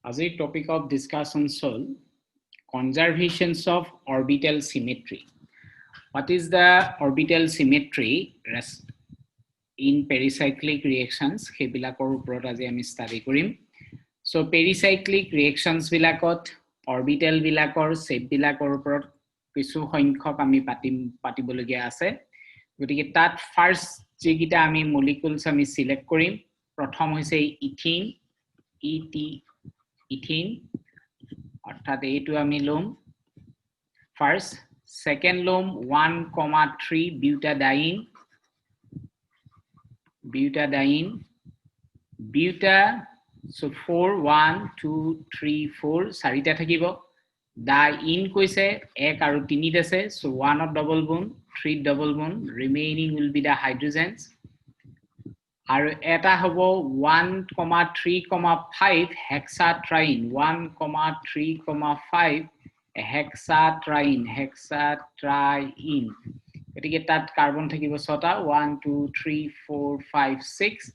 Azir topic of discussion sol conservations of orbital symmetry. What is the orbital symmetry in pericyclic reactions? Hebilakor uport aji ami study korim. So pericyclic reactions bilakot orbital bilakor shape bilakor uport kichu সংখ্যক আমি পাতিবলগিয়া আছে গতিকে তাত first যেগিটা আমি molecules আমি select কৰিম প্ৰথম হৈছে ইথিন ইথিন অর্থাৎ এইটো আমি লম ফার্স্ট সেকেন্ড লম 1,3 butadiene buta so 4 1 2 3 4 চাৰিটা থাকিব diene কৈছে 1 আৰু 3 আছে so 1 of double bond 3 double bond remaining will be the hydrogens আৰু এটা হ'ব 1,3,5 hexatriene 1,3,5 hexatriene গতিকে তাত কার্বন থাকিব 6টা 1 2 3 4 5 6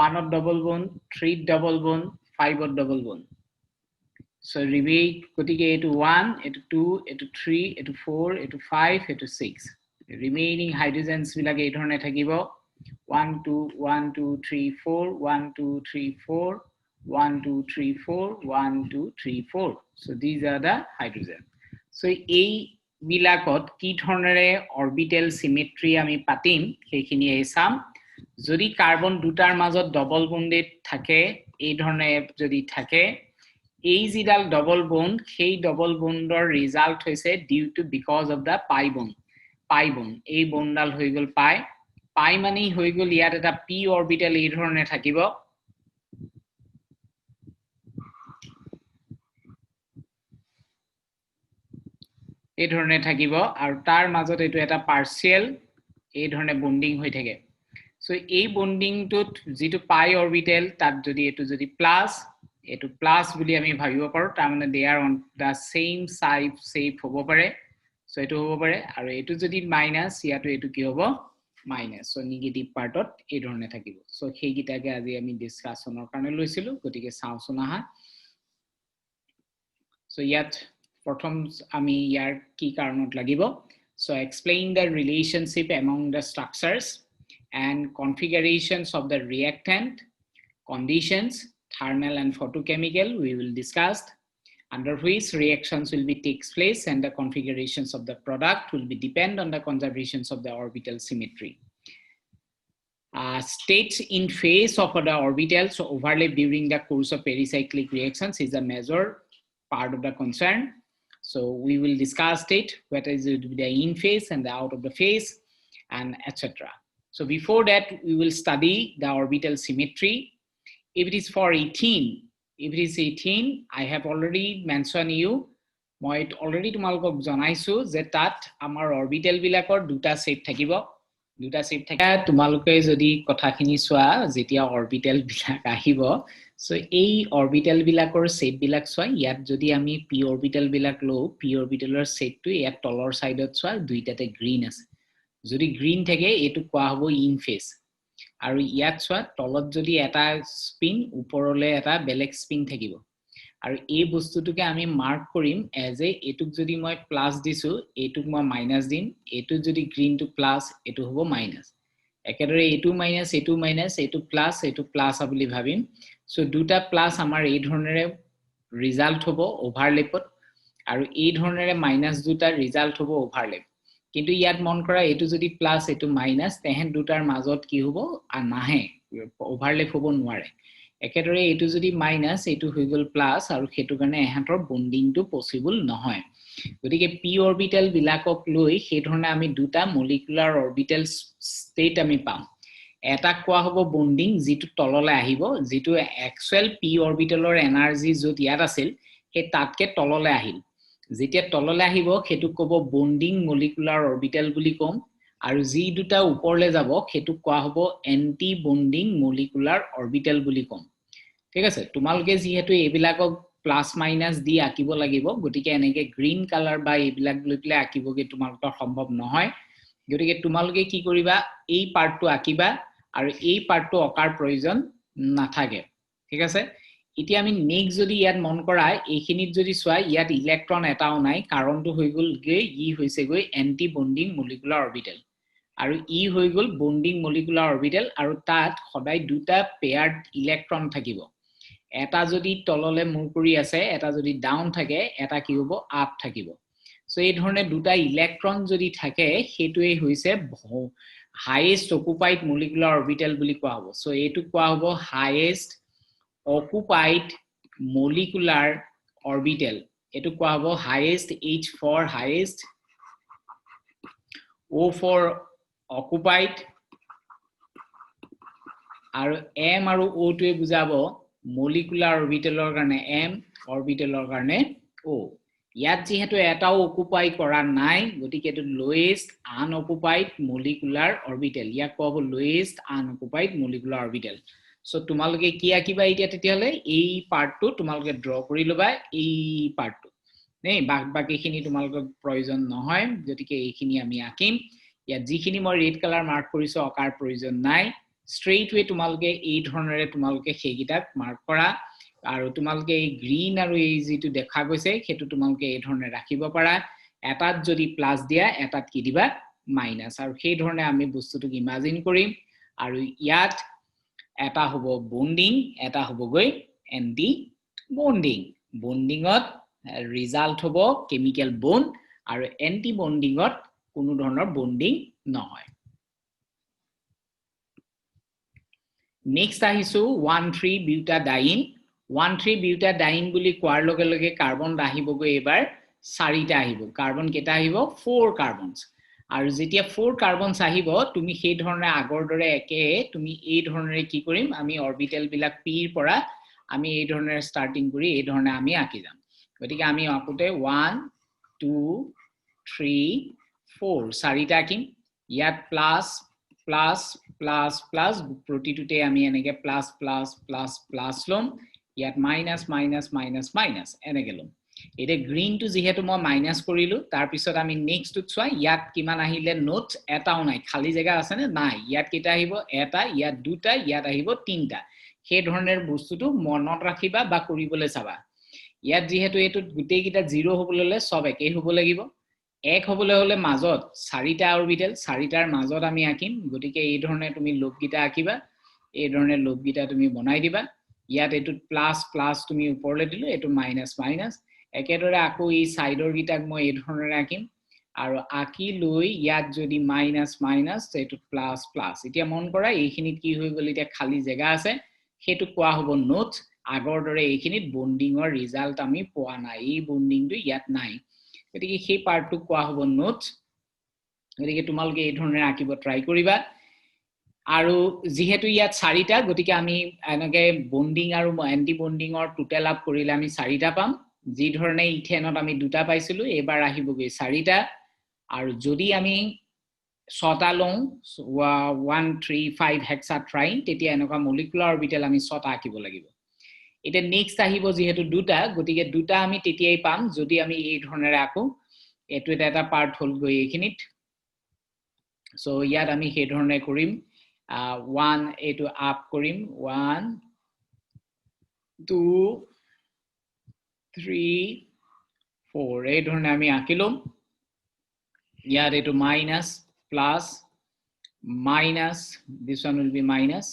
1 of double bond 3 double bond 5 of double bond so remain গতিকে এটো 1 এটো 2 এটো 3 এটো 4 এটো 5 এটো 6 remaining hydrogens বিলাকে এই ধৰণে থাকিব 1 2 1 2 3 4 1 2 3 4 1 2 3 4 1 2 3 4 so these are the hydrogens so এই বিলাকত কি ধৰণৰে অৰবিটেল সিমেট্ৰি আমি পাতিম সেইখিনি এসাম যদি কাৰ্বন দুটাৰ মাজত ডবল বন্ডেড থাকে এই ধৰণে যদি থাকে এই জিডাল ডবল বন্ড সেই ডবল বন্ডৰ ৰিজাল্ট হৈছে due to because of the pi bond এই বন্ডাল হৈ গল পাই মানে হৈ গল ইয়াত এটা পি অৰবিটেল এই ধৰণে থাকিব এই ধৰণে থাকিব আৰু তাৰ মাজত এটো এটা পাৰ্শিয়াল এই ধৰণে বন্ডিং হৈ থাকে সো এই বন্ডিংটোত যেটো পাই অৰবিটেল তাত যদি এটো যদি প্লাস বুলি আমি ভাবিব পাৰো তাৰ মানে they are on the same shape হ'ব পাৰে সো এটো হ'ব পাৰে আৰু এটো যদি মাইনাস ইয়াটো এটো কি হ'ব মাইনাস সো নেগেটিভ পাৰ্টত এই ধৰণে থাকিব সো সেই গিটাকে আজি আমি ডিসকাশনৰ কাৰণে লৈছিলো গতিকে চাওচোন আহা সো ইয়াত প্ৰথম আমি ইয়াৰ কি কাৰণত লাগিব so explain the relationship among the structures and configurations of the reactant conditions thermal and photochemical we will discuss under which reactions will be takes place and the configurations of the product will be depend on the conservations of the orbital symmetry states in phase of the orbitals so overlap during the course of pericyclic reactions is a major part of the concern so we will discuss it what is the in phase and the out of the phase and etc so before that we will study the orbital symmetry if it is for 18 I have already mentioned you মই already তোমালোকক জনাইছো যে তাত আমাৰ orbital বিলাকৰ দুটা shape থাকিব তোমালোকে যদি কথাখিনি চোৱা যেতিয়া অৰবিটেল বিলাক আহিব সো এই অৰবিটেল বিলাকৰ শেপ বিলাক চোৱা ইয়াত যদি আমি পি অৰবিটেল বিলাক লও পি অৰবিটেলৰ শেপটো ইয়াত তলৰ সাইডত চোৱা দুইটাতে গ্ৰীন আছে যদি গ্ৰীন থাকে এটো কোৱা হ'ব ইন ফেজ আৰু ইয়াত চোৱা তলত যদি এটা স্পিন ওপৰলে এটা বেলেগ স্পিন থাকিব আৰু এই বস্তুটোকে আমি মাৰ্ক কৰিম এজ এ এটুক যদি মই প্লাস দিছো এটুক মই মাইনাস দিম এটু যদি গ্ৰীন টু প্লাস এটু হ'ব মাইনাস একেদৰে এটু মাইনাস এটু প্লাস বুলি ভাবিম সো দুটা প্লাস আমাৰ এই ধৰণৰে ৰিজাল্ট হ'ব ওভাৰলেপত আৰু এই ধৰণৰে মাইনাস দুটা ৰিজাল্ট হ'ব ওভাৰলেপ কিন্তু ইয়াত মন কৰা এটু যদি প্লাস এটু মাইনাস তেহেন দুটাৰ মাজত কি হ'ব নাহে ওভাৰলেপ হ'ব নোৱাৰে একেদৰে এটু যদি মাইনাস এটু হৈ গল প্লাস আৰু হেতু কাৰণে এহাতৰ বন্ডিংটো পসিবল নহয় গতিকে পি অৰবিটেল বিলাকক লৈ সেই ধৰণে আমি দুটা মলিকুলাৰ অৰবিটেল ষ্টেট আমি পাম এটা কোৱা হ'ব বন্ডিং যেটো তললৈ আহিব যেটো এক্সুৱেল পি অৰবিটেলৰ এনাৰ্জি যত ইয়াত আছিল হে তাতকে তললৈ আহিল যেতিয়া তললৈ আহিব হেতু ক'ব বন্ডিং মলিকুলাৰ অৰবিটেল বুলি কম আৰু যি দুটা ওপৰলৈ যাব হেতু কোৱা হ'ব এন্টি বন্ডিং মলিকুলাৰ অৰবিটেল বুলি কম ঠিক আছে তোমালোকে যিহেতু এবিলাকক প্লাস মাইনাস দি আকিব লাগিব গতিকে এনেকে গ্ৰীন কালাৰ বা এবিলাক লৈ পেলাই আকিবগে তোমালোকৰ সম্ভৱ নহয় গতিকে তোমালোকে কি কৰিবা এই পাৰ্টটো আকিবা আৰু এই পাৰ্টটো অকাৰ প্ৰয়োজন নাথাকে ঠিক আছে এতিয়া আমি নেক্সট যদি ইয়াত মন কৰা এইখিনিত যদি সোৱা ইয়াত ইলেক্ট্ৰন এটাও নাই কাৰণটো হৈ গল গে ই হৈছে গৈ এন্টি বন্ডিং মলিকুলাৰ অৰবিটেল আৰু ই হৈ গল বন্ডিং মলিকুলাৰ অৰবিটেল আৰু তাত সদায় দুটা পেয়াৰ্ড ইলেক্ট্ৰন থাকিব এটা যদি তললে মুভ কৰি আছে এটা যদি ডাউন থাকে এটা কি হ'ব আপ থাকিব সো এই ধৰণে দুটা ইলেক্ট্ৰন যদি থাকে হেতুৱে হৈছে হাইয়েষ্ট অকুপাইড মলিকুলাৰ অৰবিটেল বুলি কোৱা হ'ব সো এটো কোৱা হ'ব highest occupied molecular orbital etu kwa hobo highest h for highest o for occupied aru m aru o to e bujabo molecular orbital or karone m orbital or karone o yat jehetu etao occupy kora nai gotike etu lowest unoccupied molecular orbital yak ko hobo lowest unoccupied molecular orbital so তোমালকে কি আকিবা ইটা তেতিয়ালে এই পার্টটো তোমালকে draw কৰি লবা এই পাৰ্টটো নেই বাকিখিনি তোমালকে প্ৰয়োজন নহয় যদিকে এইখিনি আমি আকিম ইয়া যিখিনি মই ৰেড কালাৰ মাৰ্ক কৰিছো অকাৰ প্ৰয়োজন নাই স্ট্ৰেইট ওয়ে তোমালকে এই ধৰণৰে তোমালকে হেগিটাক মাৰ্ক কৰা আৰু তোমালকে এই গ্ৰীন আৰু এই যেটো দেখা গৈছে হেতু তোমালকে এই ধৰণে ৰাখিব পাৰা এটাত যদি প্লাস দিয়া এটাত কি দিবা মাইনাস আৰু সেই ধৰণে আমি বস্তুটো ইমাজিন কৰিম আৰু ইয়াত এটা হবো বন্ডিং এটা হবো গৈ এন্টি বন্ডিং বন্ডিংত ৰিজাল্ট হবো কেমিক্যাল বন্ড আৰু এন্টি বন্ডিংত কোনো ধৰণৰ বন্ডিং নহয় নেক্সট আহিছো 13 বিউটাডাইন 13 বিউটাডাইন বুলি কোৱাৰ লগে লগে কাৰ্বন আহিব গৈ এবাৰ চাৰিটা আহিব কাৰ্বন কেটা আহিব 4 কাৰ্বনস আৰু যেতিয়া 4 কাৰ্বনস আহিব তুমি সেই ধৰণে আগৰ দৰে একে তুমি এই ধৰণে কি কৰিম আমি অৰবিটেল বিলাক p ৰ পৰা আমি এই ধৰণে স্টাৰ্টিং কৰি এই ধৰণে আমি আকি যাম গতিকে আমি আকুতে 1 2 3 4 চাৰিটা আকিম ইয়াত প্লাস প্লাস প্লাস প্লাস প্ৰতিটোতে আমি এনেকে প্লাস প্লাস প্লাস প্লাস লম ইয়াত মাইনাস মাইনাস মাইনাস মাইনাস এনেকে লম এটা গ্ৰীন টু যেহেতু মই মাইনাস কৰিলো তাৰ পিছত আমি নেক্সট চোৱা ইয়াত কিমান আহিলে নোট এটাও নাই খালি জায়গা আছে নে নাই ইয়াত কেটা আহিব এটা ইয়াত দুটা ইয়াত আহিব তিনটা সেই ধৰণৰ বস্তুটো মনত ৰাখিবা বা কৰিবলৈ চাবা ইয়াত যেহেতু এটো গুটেই কিটা 0 হবলৈ সব একে হ'ব লাগিব এক হবলৈ হলে মাজত চাৰিটা অৰবিটেল চাৰিটাৰ মাজত আমি আকিম গটিকে এই ধৰণে তুমি লবগিটা আকিবা এই ধৰণে লবগিটা তুমি বনাই দিবা ইয়াত এটো প্লাস প্লাস তুমি ওপৰলে দিলো এটো মাইনাস মাইনাস একেদৰে আকৌ এই সাইডৰ গিটাক মই এই ধৰণে ৰাখিম আৰু আকি লৈ ইয়াত যদি মাইনাস মাইনাস এটো প্লাস প্লাস এতিয়া মন কৰা এইখিনিত কি হৈ গল এতিয়া খালি জায়গা আছে হেতু কোৱা হ'ব নোট আগৰ দৰে এইখিনিত বন্ডিংৰ ৰিজাল্ট আমি পোৱা নাই এই বন্ডিংটো ইয়াত নাই গতিকে সেই পাৰ্টটো কোৱা হ'ব নোট গতিকে তোমালকে এই ধৰণে আকিব ট্ৰাই কৰিবা আৰু যেহেতু ইয়াত চাৰিটা গতিকে আমি এনেকে বন্ডিং আৰু এন্টি বন্ডিংৰ টোটাল আপ কৰিলে আমি চাৰিটা পাম যি ধৰণে ইথেনত আমি দুটা পাইছিলো এবাৰ আহিবগৈ চাৰিটা আৰু যদি আমি ছটা লং 1 3 5 হেক্সাট্ৰাইন তেতিয়া এনেকা মলিকুলাৰ অৰবিটেল আমি ছটা আকিব লাগিব এটা নেক্সট আহিব যেহেতু দুটা গতিকে দুটা আমি তেতিয়াই পাম যদি আমি এই ধৰণে ৰাখো এটো এটা পাৰ্ট হল গৈ এইখিনিত সো ইয়াত আমি সেই ধৰণে কৰিম 1 এটো আপ কৰিম 1 2 3 4 এই ধৰণে আমি আকিলম ইয়াত এটো minus plus minus this one will be minus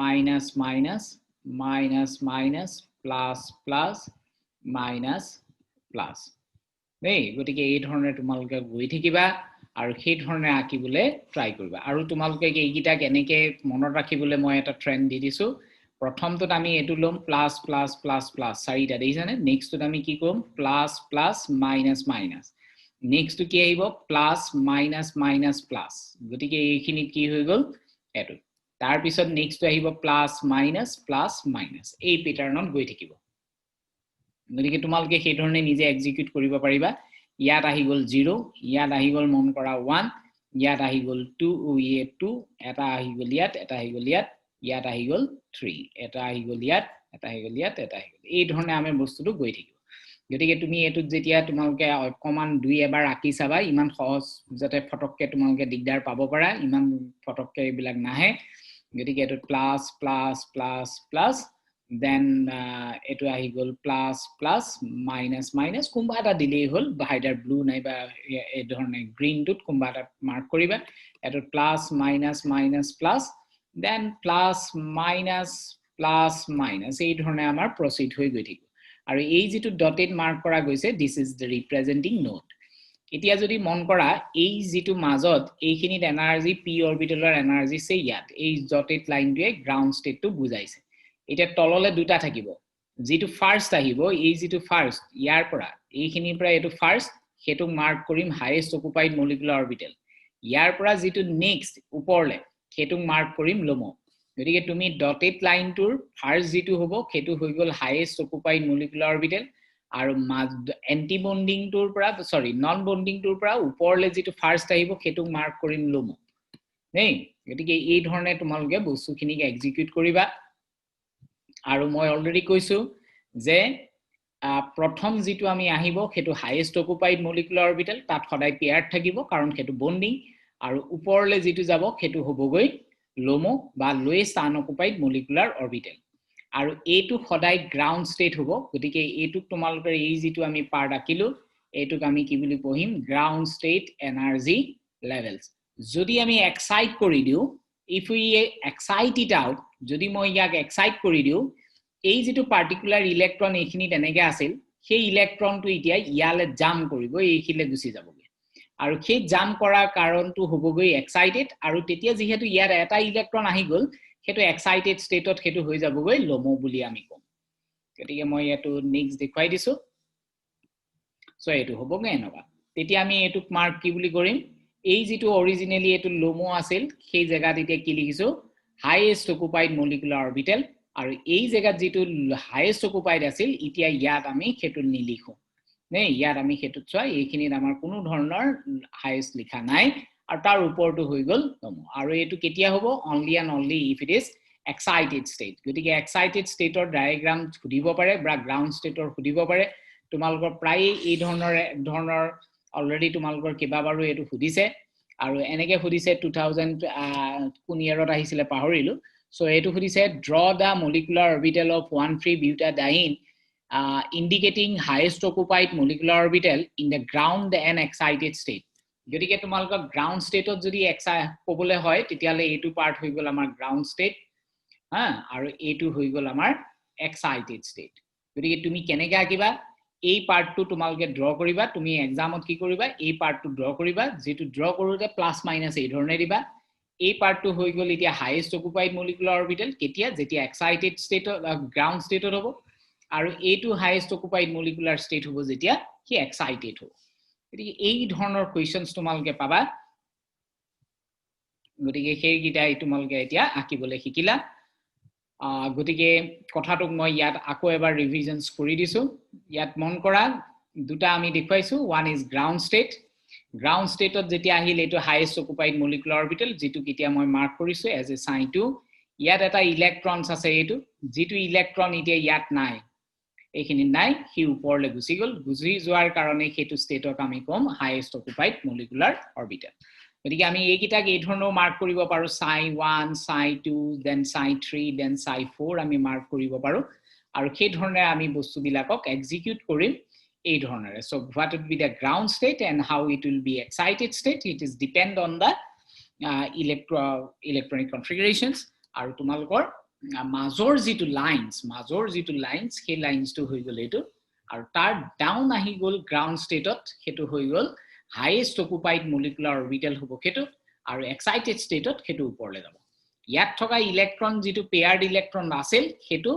minus minus minus minus plus plus minus plus nei gotike ei dhorone tumalke goi thikiba aru সেই ধৰণে আকিবলে ট্ৰাই কৰিবা আৰু তোমালকে এইগিটা কেনেকে মনত ৰাখিবলে মই এটা ট্ৰেন্ড দি দিছো প্ৰথমটোত আমি এটো লম প্লাস প্লাস প্লাস প্লাস চাৰিটা দেইছানে নেক্সটত আমি কি কৰিম plus plus minus minus next কি আহিব প্লাস মাইনাস মাইনাস প্লাস গতিকে এইখিনি কি হৈ গল এটো তাৰ পিছত নেক্সট আহিব প্লাস মাইনাস প্লাস মাইনাস এই প্যাটাৰ্ণত গৈ থাকিব গতিকে তোমালকে সেই ধৰণে নিজে এক্সিকিউট কৰিব পাৰিবা ইয়াত আহি গল 0 ইয়াত আহি গল মন কৰা 1 ইয়াত আহি গল 2 ইয়ে 2 এটা আহি গল ইয়াত এটা আহি গল ইয়াত ইয়াত আহি গল 3 এটা আহি গল ইয়াত এটা আহি গল ইয়াত এটা আহি গল এই ধৰণে আমি বস্তুটো গৈ থাকিব গতিকে তুমি এটো যেতিয়া তোমালকে অকমান দুই এবাৰ আকি চাবা ইমান সহজ যাতে ফটককে তোমালকে দিগদাৰ পাব পাৰা ইমান ফটককে এইবিলাক নাহে গতিকে এটো plus plus plus plus then etu ahi gol plus plus minus minus kumba eta delay hol either blue nai ba e dhorne green tut kumba eta mark koriba etu plus minus minus plus then plus minus plus minus ei dhorne amar proceed hoi goi thik aru ei jitu dotted mark kora goise this is the representing node এতিয়া যদি মন কৰা এই যেটো মাজত এইখিনিত energy p অৰবিটেলৰ energy সে ইয়াত এই ডটেড লাইনটোৱে গ্ৰাউন্ড ষ্টেটটো বুজাইছে এটা তললে দুটা থাকিব যেটো ফাৰ্স্ট আহিব এই যেটো ফাৰ্স্ট ইয়াৰ পৰা এইখিনিৰ পৰা এটো ফাৰ্স্ট হেতু মাৰ্ক কৰিম হাইয়েস্ট অকুপাইড মলিকুলাৰ অৰবিটেল ইয়াৰ পৰা যেটো নেক্সট ওপৰলে হেতু মাৰ্ক কৰিম লোমো গতিকে তুমি ডটেড লাইনটোৰ ফাৰ্স্ট যেটো হ'ব হেতু হৈ গল হাইয়েস্ট অকুপাইড মলিকুলাৰ অৰবিটেল আৰু এন্টি বন্ডিং টুৰ পৰা সৰি নন বন্ডিং টুৰ পৰা ওপৰলে যেটো ফাৰ্স্ট আহিব হেতু মাৰ্ক কৰিম লোমো নেই গতিকে এই ধৰণে তোমালোকে বস্তুখিনিক এক্সিকিউট কৰিবা আৰু মই অলৰেডি কৈছো যে প্ৰথম যেটো আমি আহিব হেতু হাইয়েস্ট অকুপাইড মলিকুলাৰ অৰবিটেল তাত সদায় পেয়াৰ থাকিব কাৰণ হেতু বন্ডিং আৰু ওপৰলে যেটো যাব হেতু হ'বগৈ লোমো বা লোয়েষ্ট আনঅকুপাইড মলিকুলাৰ অৰবিটেল আৰু এটো সদায় গ্ৰাউন্ড ষ্টেট হ'ব গতিকে এটুক তোমালোকৰ এই যেটো আমি পাৰ্ট আকিলো এটুক আমি কি বুলি কহিম গ্ৰাউন্ড ষ্টেট এনাৰ্জি লেভেলস যদি আমি এক্সাইট কৰি দিও if we excite it out যদি মই ইয়াক এক্সাইট কৰি দিও এই যেটো পাৰ্টিকুলাৰ ইলেক্ট্ৰন এইখিনিত এনেকে আছিল সেই ইলেক্ট্ৰনটো এতিয়া ইয়ালে জাম কৰিব এইখিলে গুছি যাবগে আৰু সেই জাম কৰাৰ কাৰণটো হ'বগৈ এক্সাইটেড আৰু তেতিয়া যেহেতু ইয়াৰ এটা ইলেক্ট্ৰন আহি গল হেতু এক্সাইটেড ষ্টেটত হেতু হৈ যাবগৈ লোমো বুলি আমি কম গতিকে মই এটো নেক্সট দেখাই দিছো সো এটো হ'বগে এনেবা তেতিয়া আমি এটুক মাৰ্ক কি বুলি কৰিম এই যেটো অৰিজিনালি এটো লোমো আছিল সেই জায়গাত এতিয়া কি লিখিছো হাইয়েস্ট অকুপাইড মলিকুলাৰ অৰবিটেল আৰু এই জায়গাত যেটো হাইয়েস্ট অকুপাইড আছিল এতিয়া ইয়াত আমি হেতু নিলিখো নে ইয়াত আমি হেতুত চোৱা এইখিনিত আমাৰ কোনো ধৰণৰ হাইয়েস্ট লিখা নাই আৰু তাৰ ওপৰটো হৈ গল লোমো আৰু এটো কেতিয়া হ'ব only and only if it is excited state গতিকে excited stateৰ ডায়াগ্ৰাম খুদিব পাৰে বা গ্ৰাউন্ড ষ্টেটৰ খুদিব পাৰে তোমালোকৰ প্ৰায় এই ধৰণৰ অলৰেডি তোমালোকৰ কেবাবাৰো এটো খুদিছে আৰু এনেকে খুদিছে 2000 কোন ইয়াৰত আহিছিলে পাহৰিলো সো এটো খুদিছে draw the molecular orbital of 1,3-butadiene indicating highest occupied molecular orbital in the ground and excited state গতিকে তোমালোকৰ গ্ৰাউন্ড ষ্টেটত যদি কবলে হয় তেতিয়ালে এটো পাৰ্ট হৈ গল আমাৰ গ্ৰাউন্ড ষ্টেট আৰু এটো হৈ গল আমাৰ এক্সাইটেড ষ্টেট গতিকে তুমি কেনেকৈ আকিবা এই পাৰ্টটো তোমালোকে ড্ৰ কৰিবা তুমি এক্সামত কি কৰিবা এই পাৰ্টটো ড্ৰ কৰিবা যেটো ড্ৰ কৰোতে প্লাস মাইনাস এই ধৰণে দিবা এই পাৰ্টটো হৈ গল এতিয়া হাইয়েস্ট অকুপাইড মলিকুলাৰ অৰবিটেল কেতিয়া যেতিয়া এক্সাইটেড ষ্টেটত গ্ৰাউন্ড ষ্টেটত হ'ব আৰু এটো হাইয়েস্ট অকুপাইড মলিকুলাৰ ষ্টেট হ'ব যেতিয়া কি এক্সাইটেড হ'ব গতিকে এই ধৰণৰ কোৱেশ্চনছ তোমালোকে পাবা গতিকে সেই গিটাই তোমালোকে এতিয়া আকিবলৈ শিকিলা গতিকে কথাটোক মই ইয়াত আকৌ এবাৰ ৰিভিজনস কৰি দিছো ইয়াত মন কৰা দুটা আমি দেখাইছো ওয়ান ইজ গ্ৰাউন্ড ষ্টেটত যেতিয়া আহিল এটো হাইয়েস্ট অকুপাইড মলিকুলাৰ অৰবিটেল যেটো কিতিয়া মই মাৰ্ক কৰিছো এজ এ সাইন 2 ইয়াত এটা ইলেক্ট্ৰনছ আছে এটো যেটো ইলেক্ট্ৰন এতিয়া ইয়াত নাই এইখিনি নাই হি ওপৰলে গুছি গল গুছি যোৱাৰ কাৰণে হেতু ষ্টেটক আমি কম হাইয়েস্ট অকুপাইড মলিকুলাৰ অৰবিটেল গতিকে আমি এইকিটাক এই ধৰণৰ মাৰ্ক কৰিব পাৰো psi 1 psi 2 then psi 3 then psi 4 আমি মাৰ্ক কৰিব পাৰো আৰু সেই ধৰণে আমি বস্তু বিলাকক এক্সিকিউট কৰিম এই ধৰণৰে so what would be the ground state and how it will be excited state it is depend on the electronic configurations আৰু তোমালোকৰ মাজৰ যেটো লাইনস সেই লাইনসটো হৈ গল এটো আৰু তাৰ ডাউন আহি গল গ্ৰাউন্ড ষ্টেটত হেতু হৈ গল হাইয়েস্ট অকুপাইড মলিকুলাৰ অৰবিটেল হ'ব হেতু আৰু এক্সাইটেড ষ্টেটত হেতু ওপৰলে যাব ইয়াত থকা ইলেক্ট্ৰন যেটো পেয়াৰ্ড ইলেক্ট্ৰন আছিল হেতু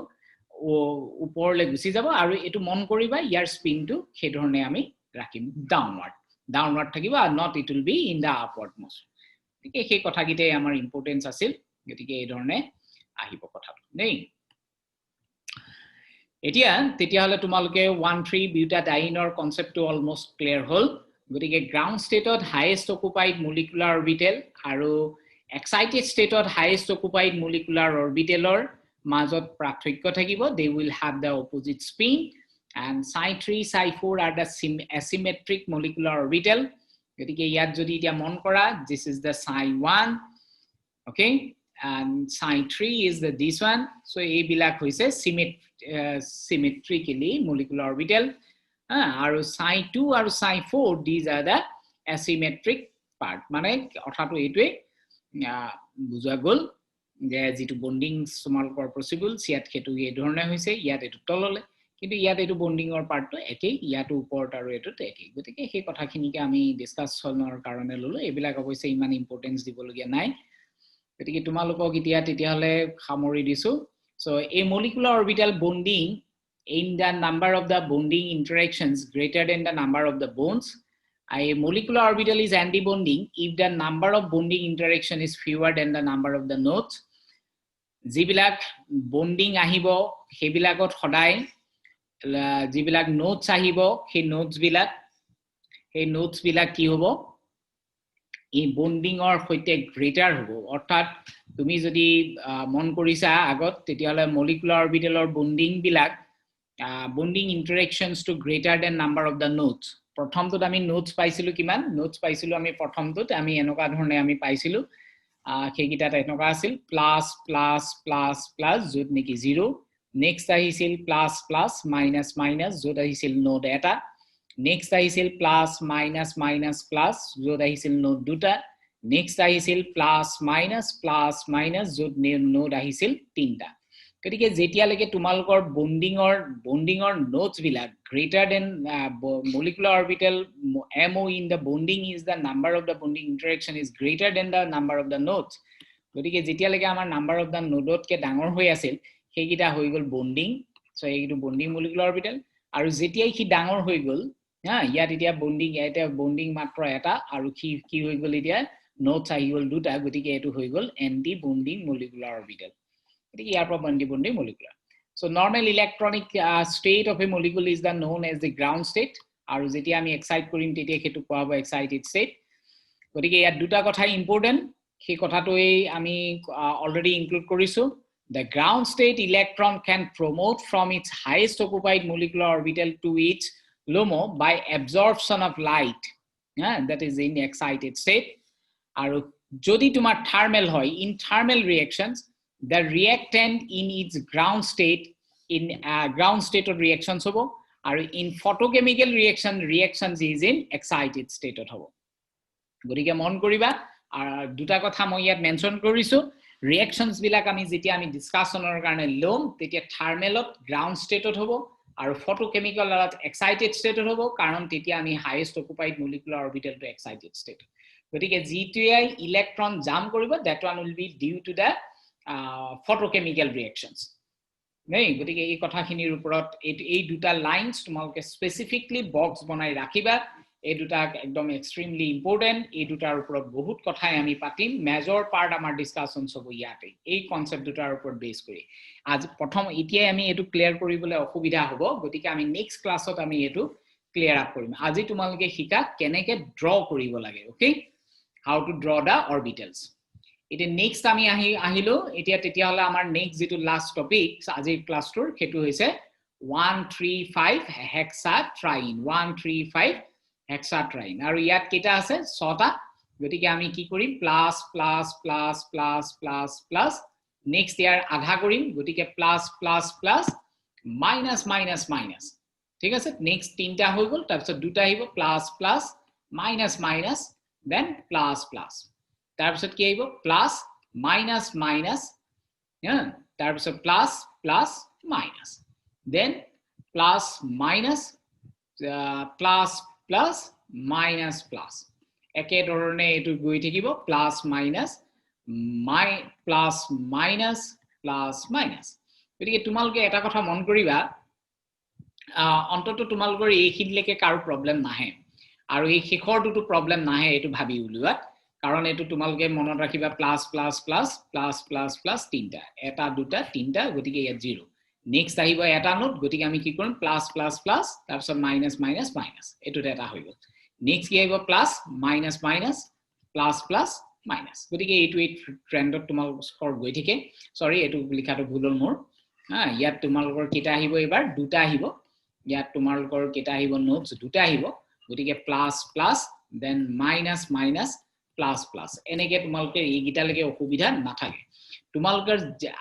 ওপৰলে গুছি যাব আৰু এটো মন কৰিবা ইয়াৰ স্পিনটো সেই ধৰণে আমি ৰাখিম ডাউনৱাৰ্ড থাকিব আৰু not it will be in the upward motion ঠিক এই কথাগিতে আমাৰ ইম্পৰ্টেন্স আছিল গতিকে এই ধৰণে আহিব কথাটো নেই এতিয়া তেতিয়া হলে তোমালোকে 1,3-butadieneৰ কনসেপ্টটো অলমোস্ট ক্লিয়াৰ হল গতিকে গ্ৰাউন্ড ষ্টেটত হাইয়েস্ট অকুপাইড মলিকুলাৰ অৰবিটেল আৰু এক্সাইটেড ষ্টেটত হাইয়েস্ট অকুপাইড মলিকুলাৰ অৰবিটেলৰ মাজত পাৰ্থক্য থাকিব they will have the opposite spin and psi 3 psi 4 are the asymmetric molecular orbital গতিকে ইয়াত যদি এতিয়া মন কৰা this is the psi 1 okay and psi 3 is this one. So a bilak hoise symmetrically molecular orbital. Aru psi 2 aru psi 4, these are the asymmetric part. Mane othato etwe bujua gol je jitu bonding small core possible siat ketu e dhorne hoise yat etu tolole কিন্তু ইয়াত এটো বন্ডিংৰ পাৰ্টটো একেই ইয়াটো ওপৰত আৰু এটোত একেই গতিকে সেই কথাখিনিকে আমি ডিসকাশনৰ কাৰণে ললো এবিলাক অৱশ্যে ইমান ইম্পৰ্টেন্স দিবলগীয়া নাই গতিকে তোমালোকক এতিয়া তেতিয়াহলে সামৰি দিছো so a molecular orbital bonding in the number of the bonding interactions greater than the number of the bonds. A molecular orbital is antibonding if the number of bonding interaction is fewer than the number of the nodes. Jibilak bonding ahibo hebilakot hodai jibilak nodes ahibo he nodes bilak ki hobo এই bonding or হইতে greater হবো অর্থাৎ তুমি যদি মন কৰিছা আগত তেতিয়ালে মলিকুলাৰ অৰবিটেলৰ বন্ডিং বিলাক bonding interactions to greater than number of the nodes প্ৰথমটো আমি নোটস পাইছিলো কিমান নোটস পাইছিলো আমি প্ৰথমটোত আমি এনেকা ধৰণে আমি পাইছিলো সেইকিটাত এনেকা আছিল প্লাস প্লাস প্লাস প্লাস যত নেকি 0 নেক্সট আহিছিল প্লাস প্লাস মাইনাস মাইনাস যত আহিছিল নোড এটা নেক্সট আহিছিল প্লাস মাইনাস মাইনাস প্লাস যত আহিছিল নোড দুটা নেক্সট আহিছিল প্লাস মাইনাস যত নোড আহিছিল তিনটা গতিকে যেতিয়ালৈকে তোমালোকৰ বন্ডিংৰ নোটস বিলাক greater than molecular orbital mo in the bonding is the number of the bonding interaction is greater than the number of the nodes গতিকে যেতিয়ালৈকে আমাৰ number of the node কে ডাঙৰ হৈ আছিল সেইকিটা হৈ গল বন্ডিং সো এইটো বন্ডিং molecular orbital আৰু যেতিয়াই কি ডাঙৰ হৈ গল ইয়াত এতিয়া বন্ডিং মাত্ৰ এটা আৰু কি হৈ গল এতিয়া নোটস আহি গল দুটা গতিকে এটো হৈ গল anti bonding molecular orbital bonding molecular. So normal electronic state of a molecule is known as the ground state. Aru jetia ami excite korim tetia hetu koabo excited state. Gotike ya duta kotha important. He kotha to ami already include korisu. The ground state electron can promote from its highest occupied molecular orbital to its LUMO by absorption of light. That is in excited state. Aru jodi tumar thermal hoy in thermal reactions the reactant in its ground state of reactions hobo or in photochemical reactions is in excited state of hobo gorike mon koriba duta kotha moi yat mention korisu reactions bilak ami jetia ami discussionor karone lom tetia thermal of ground state of hobo or photochemical excited state of hobo karon tetia ami highest occupied molecular orbital to excited state gorike G2I electron jam koriba that one will be due to the photochemical reactions nei gotike ei kotha khinir uporot ei duta lines tomaloke specifically box banai rakhiba ei duta ekdom extremely important ei dutar uporot bahut kothai ami patim major part amar discussion hobo iate ei concept dutar upor base kori aj prothom etia ami etu clear koribole okubidha hobo gotike ami next class ot ami etu clear up korim aji tomaloke hika keneke draw koribo lage okay how to draw the orbitals Ite next ami ahilo etia tetia hola amar next jitu last topic aji class tour hetu hoise 135 hexatriene 135 hexatriene aru yat kita ase 6ta gotike ami ki korim plus plus plus plus plus plus next year adha korim gotike plus plus plus minus minus minus ঠিক আছে next তিনটা হৈ গল তাৰপিছত দুটা আহিব plus plus minus minus then plus plus তাৰপিছত কি আহিব প্লাস মাইনাস মাইনাস তাৰপিছত plus plus minus then plus minus plus plus minus plus একে ধৰণে এটো গৈ থাকিব plus minus plus minus plus minus গতিকে তোমালোকে এটা কথা মন কৰিবা অন্তত তোমালোকৰ এইখিনিলৈকে কাৰো প্ৰবলেম নাহে আৰু এই শেষৰটো প্ৰবলেম নাহে এটো ভাবি উলিওৱা কারণ এটো তোমালকে মনত রাখিবা plus plus plus plus plus plus তিনটা এটা দুটা তিনটা গটিকে ইয়া 0 নেক্সট আহিব এটা নোট গটিকে আমি কি কৰিম প্লাস প্লাস প্লাস তাৰপিছত মাইনাস মাইনাস মাইনাস এটোতে এটা হৈ গল নেক্সট কি আহিব plus minus minus plus plus minus গটিকে এইটো এই ট্ৰেন্ডত তোমালকৰ গৈ থাকে সৰি এটো লিখাটো ভুল হল মোৰ ইয়াত তোমালকৰ কিটা আহিব এবাৰ দুটা আহিব ইয়াত তোমালকৰ কিটা আহিব নোটস দুটা আহিব গটিকে plus plus then minus minus plus plus এনেকে তোমালকে এই গিটালৈকে অসুবিধা নাথাকে তোমালকৰ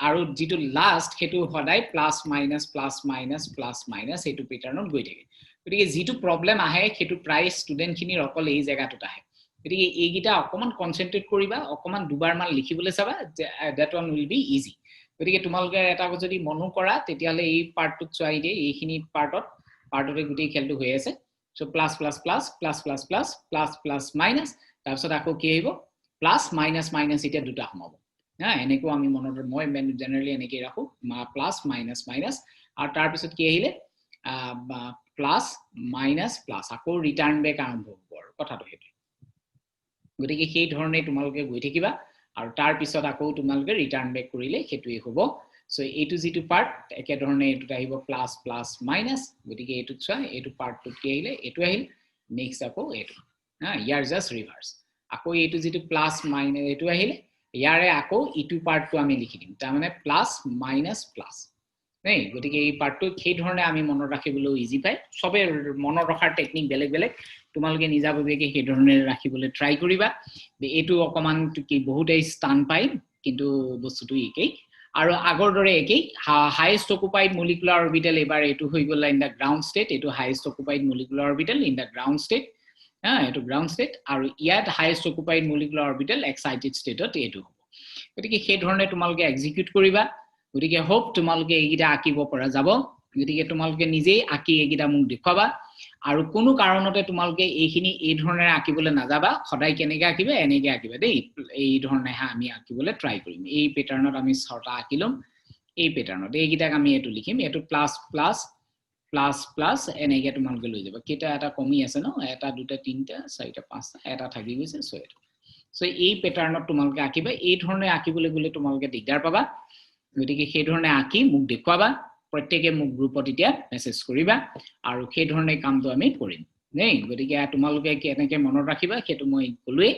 আৰু যেটো লাস্ট হেতু হদাই plus minus plus minus plus minus হেতু প্যাটাৰ্ণত গৈ থাকে গতিকে যেটো প্ৰবলেম আহে হেতু প্ৰায় ষ্টুডেন্ট খিনিৰ অকল এই জায়গাটোত আহে গতিকে এই গিটা অকমান কনসেন্ট্ৰেট কৰিবা অকমান দুবাৰ মান লিখিবলৈ চাবা that one will be easy গতিকে তোমালকে এটা যদি মনো কৰা তেতিয়ালে এই পাৰ্টটো চাই দিয়ে এইখিনি পাৰ্টতে গুটেই খেলটো হৈ আছে so plus plus plus plus plus plus plus plus minus তাৰপিছত আকৌ কি আহিব plus minus minus এটা দুটা হমাব না এনেকো আমি মনত মই জেনাৰেলি এনেকৈ ৰাখো plus minus minus আৰু তাৰপিছত কি আহিলে plus minus plus আকৌ ৰিটাৰ্ন বেক আৰম্ভ হ'ব কথাটো হেতু গতিকে সেই ধৰণে তোমালোকে গৈ থাকিবা আৰু তাৰ পিছত আকৌ তোমালোকে ৰিটাৰ্ন বেক কৰিলে হেতুই হ'ব so এইটো যেটো পাৰ্ট একে ধৰণে এটো আহিব প্লাস প্লাস মাইনাস গতিকে এটো চোৱা এটো পাৰ্টটো কি আহিলে এটো আহিল নেক্সট আকৌ এটো হা ইয়াৰ জাস্ট ৰিভাৰ্স আকৌ এটো যেটো প্লাস মাইনাস এটো আহিলে ইয়াৰে আকৌ ইটো পাৰ্টটো আমি লিখি দিম তাৰ মানে প্লাস মাইনাস প্লাস নাই গতিকে এই পাৰ্টটো সেই ধৰণে আমি মনত ৰাখিবলৈ ইজি পাই সবে মনত ৰখাৰ টেকনিক বেলেগ বেলেগ তোমালোকে নিজাববিয়াকে সেই ধৰণে ৰাখিবলৈ ট্ৰাই কৰিবা এটো অকমান কি বহুতেই স্থান পাই কিন্তু বস্তুটো একেই আৰু আগৰ দৰে একেই হাইয়েস্ট অকুপাইড মলিকুলাৰ অৰবিটেল এবাৰ এটো হৈ গল ইন দা গ্ৰাউন্ড ষ্টেট এটো highest occupied molecular orbital in the ground state এটো গ্ৰাউন্ড ষ্টেট আৰু ইয়াত highest occupied molecular orbital excited ষ্টেটত এটো হ'ব গতিকে সেই ধৰণে তোমালোকে এক্সিকিউট কৰিবা গতিকে হোপ তোমালোকে এইগিটা আকিব পৰা যাব গতিকে তোমালোকে নিজেই আকি এইগিটা মোক দেখুৱাবা আৰু কোনো কাৰণতে তোমালোকে এইখিনি এই ধৰণে আকিবলৈ নাযাবা সদায় কেনেকৈ আকিবা এনেকৈ আকিবা দেই এই ধৰণে আমি আকিবলৈ ট্ৰাই কৰিম এই প্যাটাৰ্ণত আমি ছটা আকিলম এই প্যাটাৰ্ণত এইগিটাক আমি এটো লিখিম এটো প্লাস প্লাস প্লাস প্লাস এনেকৈ তোমালোকে লৈ যাবা কেটা এটা কমি আছে ন এটা দুটা তিনটা চাৰিটা পাঁচটা এটা থাকি গৈছে ছয়টা সো এই প্যাটাৰ্ণত তোমালোকে আকিবা এই ধৰণে আকিবলৈ গলে তোমালোকে দিগদাৰ পাবা গতিকে সেই ধৰণে আকি মোক দেখুৱাবা প্ৰত্যেককে মোক গ্ৰুপত এতিয়া মেছেজ কৰিবা আৰু সেই ধৰণে কামটো আমি কৰিম নেই গতিকে তোমালোকে কেনেকৈ মনত ৰাখিবা হেতু মই কলোৱে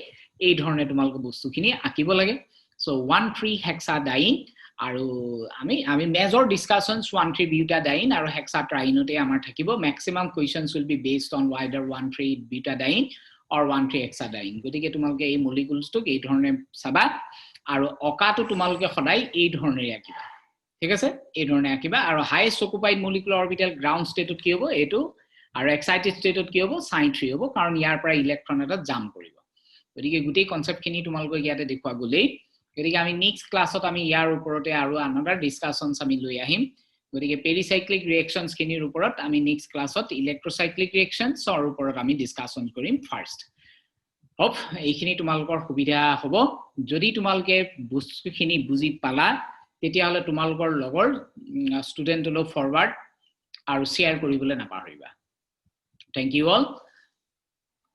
এই ধৰণে তোমালোকে বস্তুখিনি আকিব লাগে সো 1,3 হেক্সাডাইন আৰু আমি মেজৰ ডিসকাশনস 1,3 বিউটাডাইন আৰু হেক্সাট্ৰাইনতে আমাৰ থাকিব maximum questions will be based on whether 1,3 butadiene or 1,3 hexadiene গতিকে তোমালোকে এই মলিকুলছটোক এই ধৰণে চাবা আৰু অকাটো তোমালোকে সদায় এই ধৰণে আকিবা ঠিক আছে এই ধৰণে আকিবা আৰু highest occupied molecular orbital ground ষ্টেটত কি হ'ব এটো আৰু এক্সাইটেড ষ্টেটত কি হ'ব sin 3 হ'ব কাৰণ ইয়াৰ পৰা ইলেক্ট্ৰন এটা জাম্প কৰিব গতিকে গুটেই কনসেপ্টখিনি তোমালোকে ইয়াতে দেখুৱা গলেই গতিকে আমি নেক্সট ক্লাছত আমি ইয়াৰ ওপৰতে আৰু আনাদাৰ ডিসকাশনস আমি লৈ আহিম গতিকে পেৰিসাইক্লিক ৰিঅ্যাকশনস খিনিৰ ওপৰত আমি নেক্সট ক্লাছত ইলেক্ট্ৰোসাইক্লিক ৰিঅ্যাকশনসৰ ওপৰত আমি ডিসকাশন কৰিম ফাৰ্স্ট হোপ এইখিনি তোমালোকৰ সুবিধা হ'ব যদি তোমালোকে বস্তুখিনি বুজি পালা তেতিয়া হলে তোমালোকৰ লগৰ ষ্টুডেন্টলৈ ফৰৱাৰ্ড আৰু শেয়াৰ কৰিবলৈ নাপাহৰিবা থ্যাংক ইউ অল